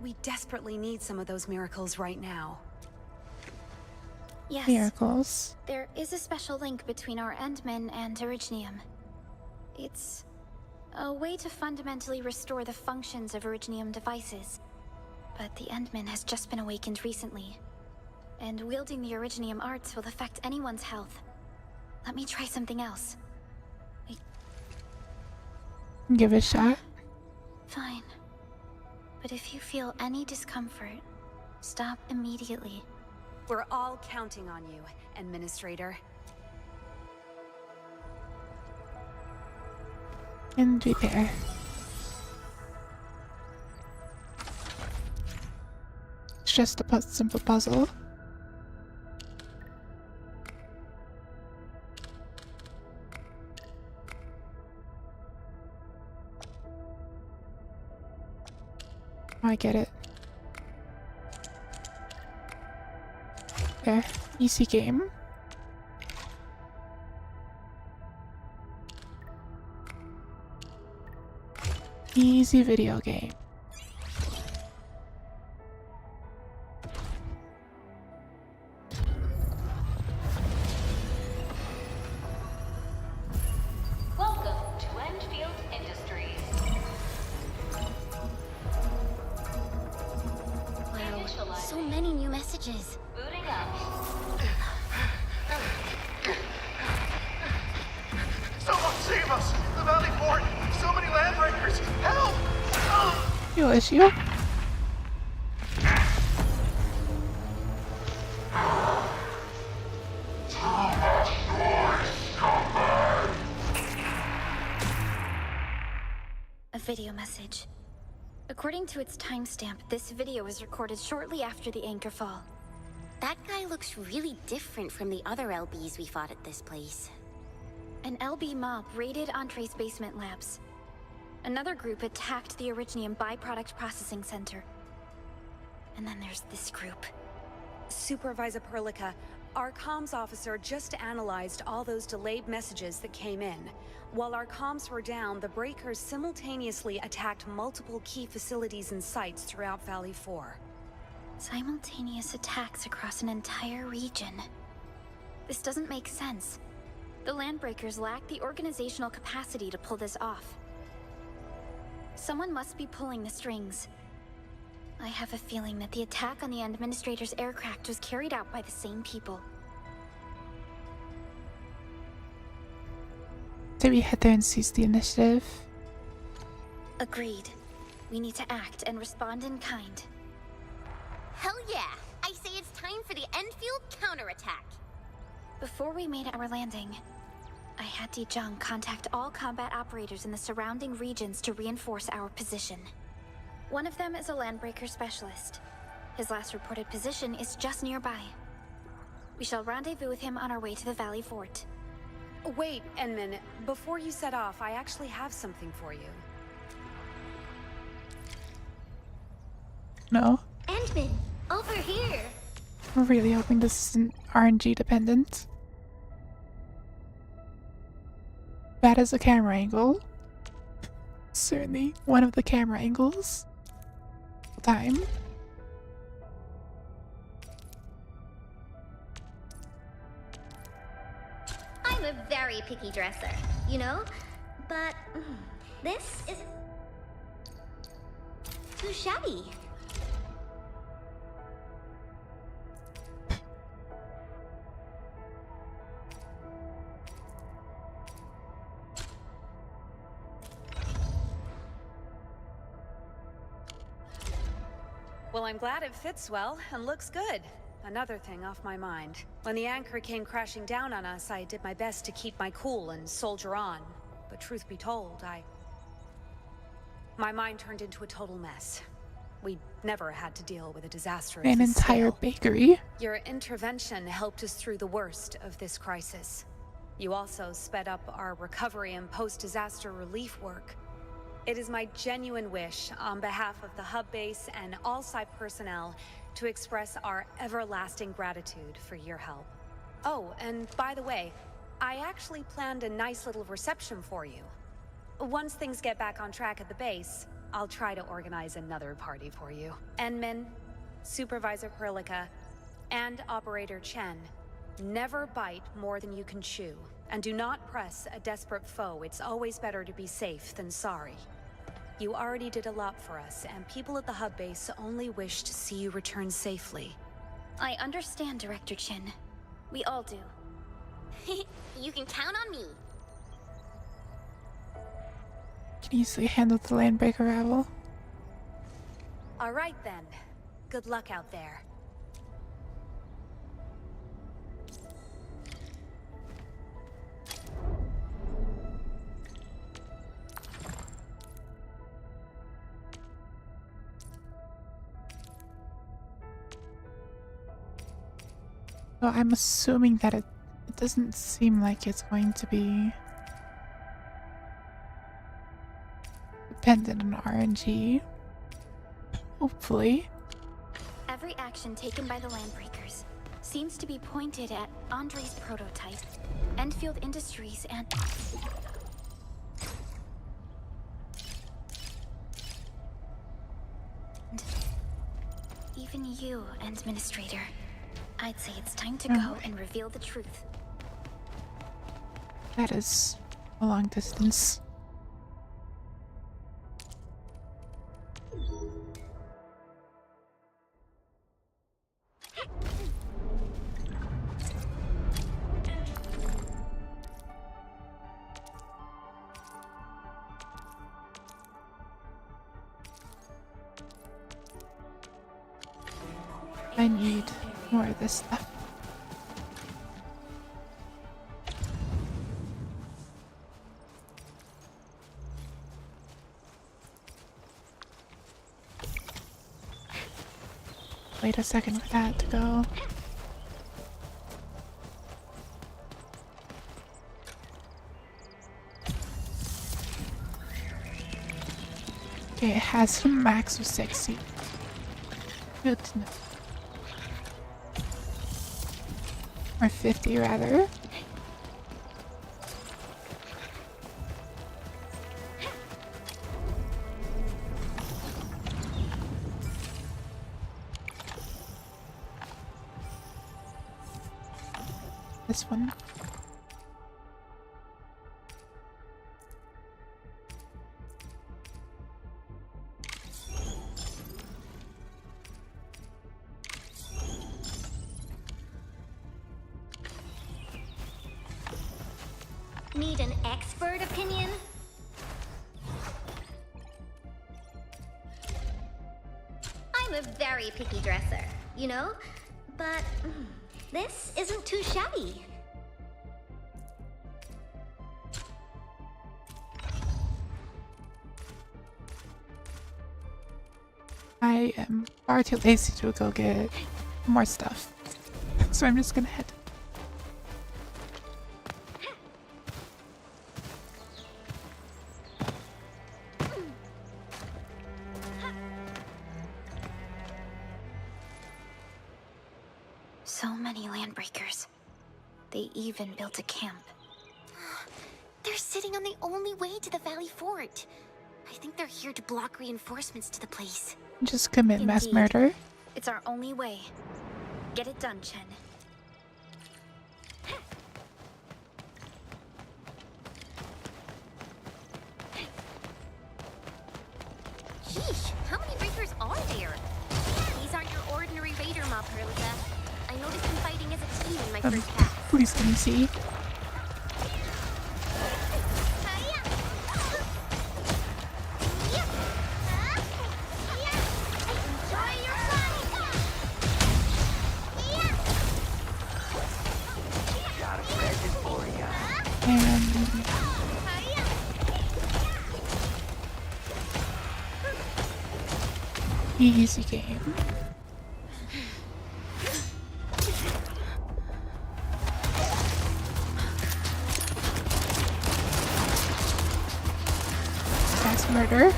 We desperately need some of those miracles right now. Yes. Miracles. There is a special link between our Endman and Originium. It's a way to fundamentally restore the functions of Originium devices. But the Endman has just been awakened recently. And wielding the Originium arts will affect anyone's health. Let me try something else. Give it a shot. Fine. But if you feel any discomfort, stop immediately. We're all counting on you, Administrator. And repair. It's just a simple puzzle. I get it. There, easy game. Easy video game. Welcome to Enfield Industries. Wow, so many new messages. Booting up. Someone save us! The Valley Fort! So many landbreakers! Help! Your issue? A video message. According to its timestamp, this video was recorded shortly after the anchor fall. That guy looks really different from the other LBs we fought at this place. An LB mob raided Entree's basement labs. Another group attacked the Originium byproduct processing center. And then there's this group. Supervisor Perlica, our comms officer just analyzed all those delayed messages that came in. While our comms were down, the breakers simultaneously attacked multiple key facilities and sites throughout Valley 4. Simultaneous attacks across an entire region. This doesn't make sense. The Landbreakers lack the organizational capacity to pull this off. Someone must be pulling the strings. I have a feeling that the attack on the Administrator's aircraft was carried out by the same people. Did we head there and seize the initiative? Agreed. We need to act and respond in kind. Hell yeah! I say it's time for the Enfield counterattack. Before we made our landing, I had Dijong contact all combat operators in the surrounding regions to reinforce our position. One of them is a Landbreaker specialist. His last reported position is just nearby. We shall rendezvous with him on our way to the Valley Fort. Wait, Enmin, before you set off, I actually have something for you. No. Endman, over here! We're really hoping this isn't RNG dependent. That is a camera angle. Certainly one of the camera angles. Time. I'm a very picky dresser, you know? But this is too shabby. Well, I'm glad it fits well and looks good. Another thing off my mind. When the anchor came crashing down on us, I did my best to keep my cool and soldier on. But truth be told, my mind turned into a total mess. We never had to deal with a disaster of An this entire scale. bakery. Your intervention helped us through the worst of this crisis. You also sped up our recovery and post-disaster relief work. It is my genuine wish, on behalf of the hub base and all site personnel, to express our everlasting gratitude for your help. Oh, and by the way, I actually planned a nice little reception for you. Once things get back on track at the base, I'll try to organize another party for you. Enmin, Supervisor Perlica, and Operator Chen, never bite more than you can chew. And do not press a desperate foe. It's always better to be safe than sorry. You already did a lot for us, and people at the hub base only wish to see you return safely. I understand, Director Chin. We all do. You can count on me. Can easily handle the landbreaker arrival. All right then. Good luck out there. So I'm assuming that it doesn't seem like it's going to be dependent on RNG. Hopefully. Every action taken by the Landbreakers seems to be pointed at Andre's prototype, Enfield Industries, and... even you, Administrator. I'd say it's time to go and reveal the truth. That is a long distance. I need more of this stuff. Wait a second for that to go. Okay, it has a max of 60. Good to know. Or 50 rather. This one. Need an expert opinion? I'm a very picky dresser, you know? But this isn't too shabby. I am far too lazy to go get more stuff. So I'm just gonna head. So many Landbreakers. They even built a camp. They're sitting on the only way to the Valley Fort. I think they're here to block reinforcements to the place. Just commit mass murder. It's our only way. Get it done, Chen. Sheesh, how many breakers are there? These aren't your ordinary raider mob, Perlica. I noticed them fighting as a team in my first pass. Please let me see. Easy game. Mass murder.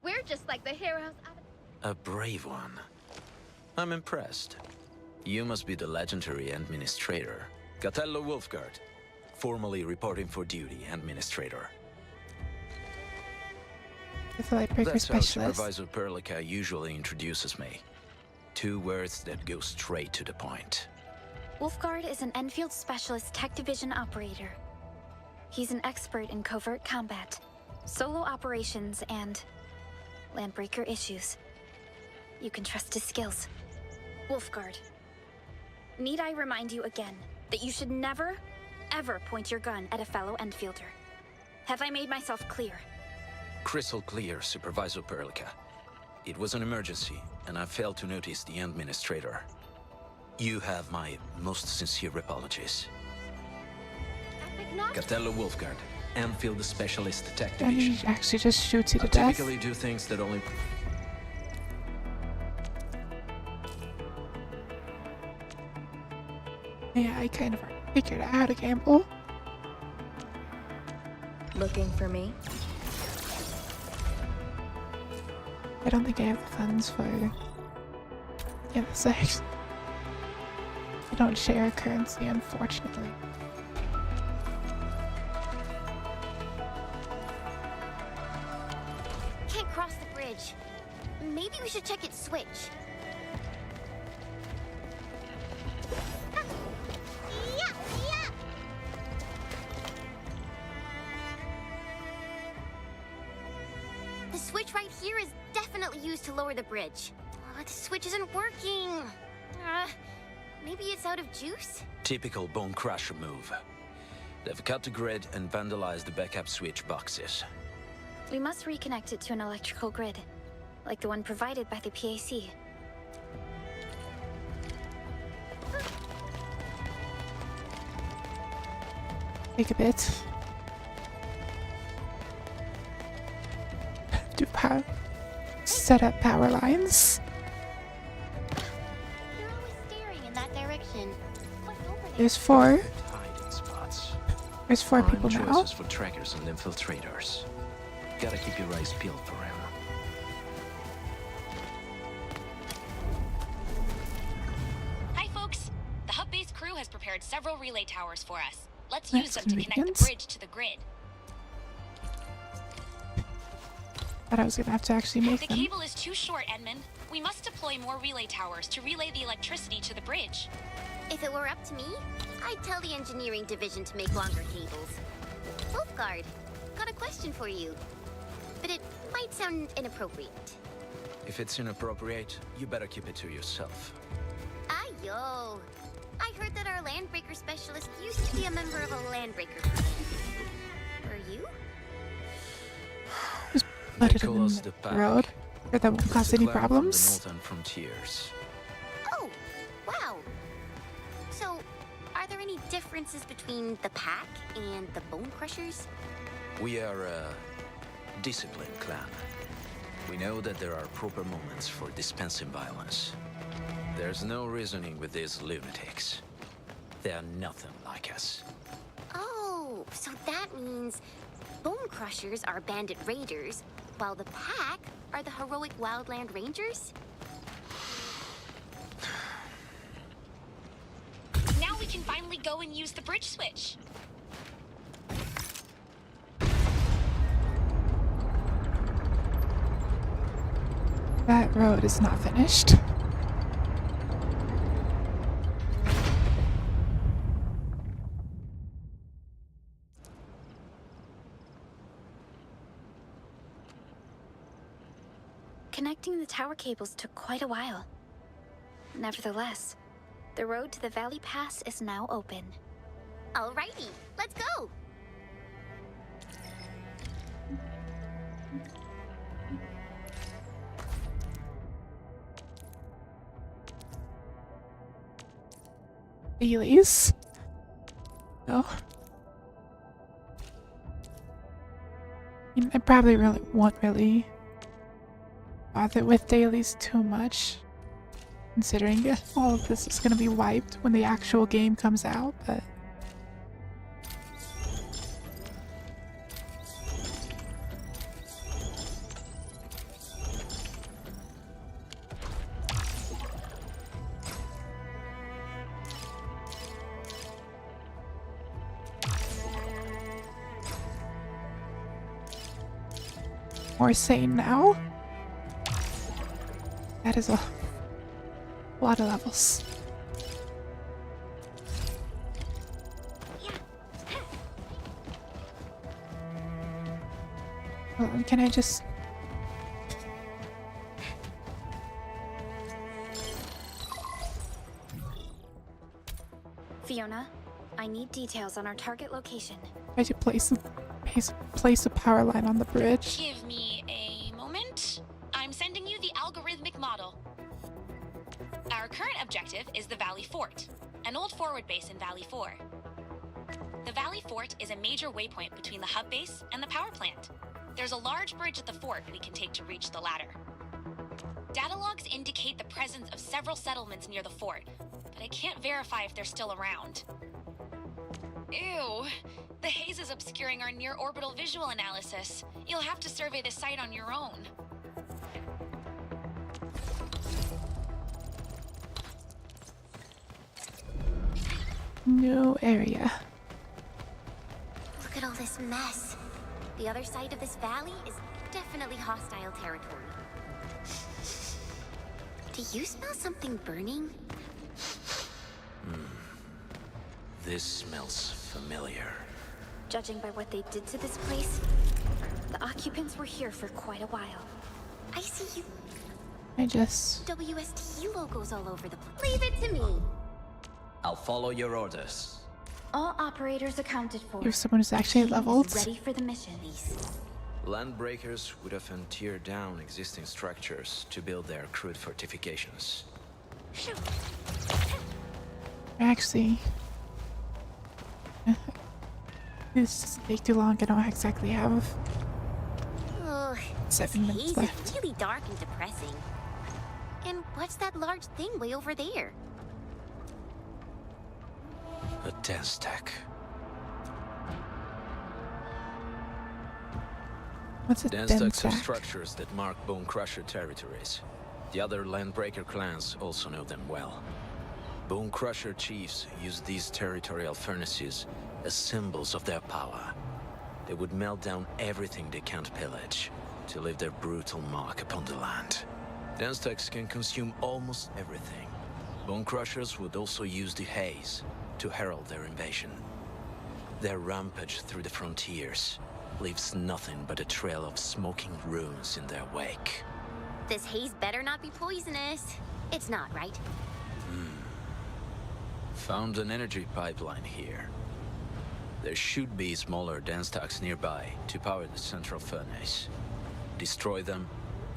We're just like the heroes out of... A brave one. I'm impressed. You must be the legendary Administrator, Gatello Wolfguard, formally reporting for duty, Administrator. With the Lightbreaker That's how specialist. Supervisor Perlica usually introduces me. 2 words that go straight to the point. Wolfguard is an Enfield Specialist Tech Division operator. He's an expert in covert combat, solo operations, and landbreaker issues. You can trust his skills. Wolfguard, need I remind you again that you should never, ever point your gun at a fellow Enfielder? Have I made myself clear? Crystal clear, Supervisor Perlica. It was an emergency, and I failed to notice the Administrator. You have my most sincere apologies. Catello Wolfguard, Enfield Specialist Tech And Division. he actually just shoots you to I death. typically do things that only... Yeah, I kind of figured out how to gamble. Looking for me? I don't think I have the funds for... Yeah, that's actually... I don't share currency, unfortunately. Can't cross the bridge. Maybe we should check its switch. The switch right here is definitely used to lower the bridge. Oh, the switch isn't working. Maybe it's out of juice? Typical Bone Crusher move. They've cut the grid and vandalized the backup switch boxes. We must reconnect it to an electrical grid, like the one provided by the PAC. Take a bit. To power. Set up power lines. You're always staring in that direction. What's over there? There's four. Hiding spots. There's four Prime people now. choices for trackers and infiltrators. Gotta keep your eyes peeled for him. Hi, folks. The hub base crew has prepared several relay towers for us. Let's That's use them to connect convenient. the bridge to the grid. Thought I was gonna have to actually make The them. cable is too short, Edmund. We must deploy more relay towers to relay the electricity to the bridge. If it were up to me, I'd tell the engineering division to make longer cables. Wolfguard, got a question for you. But it might sound inappropriate. If it's inappropriate, you better keep it to yourself. Ayo! I heard that our landbreaker specialist used to be a member of a landbreaker group. Were you? Let it They call in us the the Pack. road. Or that won't cause any Clan from problems. the northern frontiers. Oh, wow. So, are there any differences between the Pack and the Bone Crushers? We are a disciplined clan. We know that there are proper moments for dispensing violence. There's no reasoning with these lunatics. They are nothing like us. Oh, so that means Bone Crushers are bandit raiders, while the Pack are the heroic wildland rangers? Now we can finally go and use the bridge switch. That road is not finished. Connecting the tower cables took quite a while. Nevertheless, the road to the Valley Pass is now open. Alrighty, let's go! Elise? No. I probably won't really bother with dailies too much, considering all of this is going to be wiped when the actual game comes out, but... More sane now. That is a lot of levels. Hold on, can I just... Fiona, I need details on our target location. I should place a power line on the bridge. Give me a moment. I'm sending you the algorithmic model. Our current objective is the Valley Fort, an old forward base in Valley 4. The Valley Fort is a major waypoint between the hub base and the power plant. There's a large bridge at the fort we can take to reach the ladder. Data logs indicate the presence of several settlements near the fort, but I can't verify if they're still around. Ew, the haze is obscuring our near-orbital visual analysis. You'll have to survey the site on your own. New area. Look at all this mess. The other side of this valley is definitely hostile territory. Do you smell something burning? This smells familiar. Judging by what they did to this place, the occupants were here for quite a while. I see you. I just... WST logos all over the place. Leave it to me. I'll follow your orders. All operators accounted for. You're someone who's actually leveled. Ready for the mission. Landbreakers would often tear down existing structures to build their crude fortifications. Actually... This doesn't take too long. I don't exactly have Ugh, 7 minutes haze left. is really dark and depressing. And what's that large thing way over there? A dense tech. What's a Dense dense techs are tech? structures that mark Bone Crusher territories. The other Landbreaker clans also know them well. Bone Crusher chiefs use these territorial furnaces as symbols of their power. They would melt down everything they can't pillage to leave their brutal mark upon the land. Dense techs can consume almost everything. Bone Crushers would also use the haze to herald their invasion. Their rampage through the frontiers leaves nothing but a trail of smoking ruins in their wake. This haze better not be poisonous. It's not, right? Found an energy pipeline here. There should be smaller dense stacks nearby to power the central furnace. Destroy them,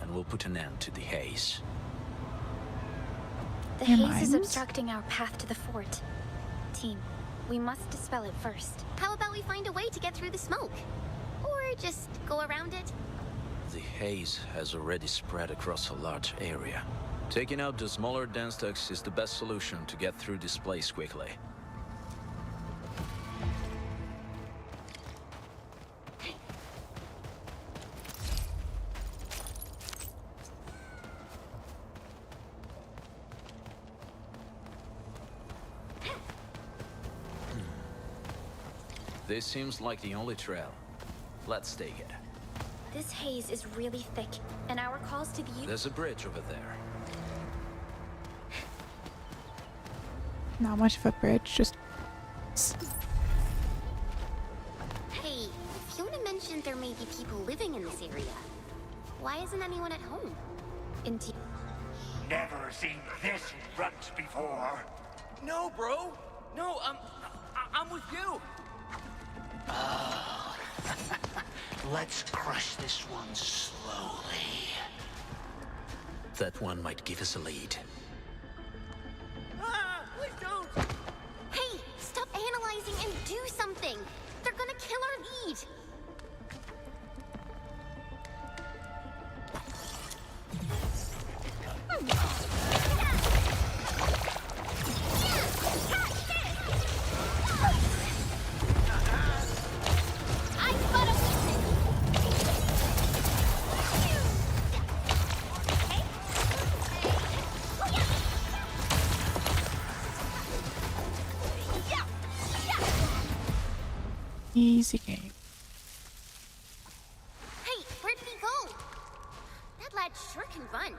and we'll put an end to the haze. The haze is obstructing our path to the fort. Team, we must dispel it first. How about we find a way to get through the smoke? Or just go around it? The haze has already spread across a large area. Taking out the smaller dense stacks is the best solution to get through this place quickly. This seems like the only trail. Let's take it. This haze is really thick, and our calls to the... There's a bridge over there. Not much of a bridge, just... Hey, Fiona mentioned there may be people living in this area. Why isn't anyone at home? Indeed. Never seen this runt before. No, bro. No, I'm with you. Oh. Let's crush this one slowly. That one might give us a lead. Please don't. Hey, stop analyzing and do something. They're gonna kill our lead. Easy game. Hey, where did he go? That lad sure can run.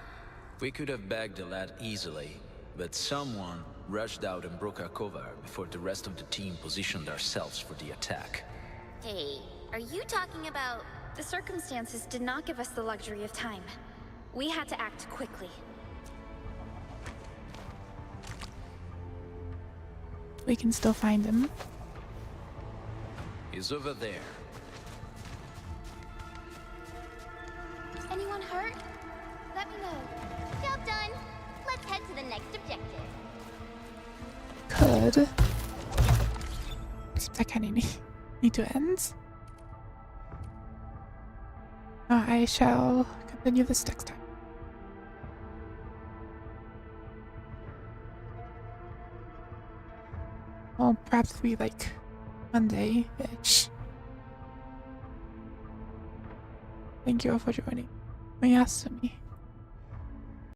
We could have bagged the lad easily, but someone rushed out and broke our cover before the rest of the team positioned ourselves for the attack. Hey, are you talking about The circumstances did not give us the luxury of time. We had to act quickly. We can still find him. He's over there. Anyone hurt? Let me know. Job done. Let's head to the next objective. Could. Except I kind of need to end. I shall continue this next time. Well, perhaps it'll be like Monday-ish. Thank you all for joining. May ask me.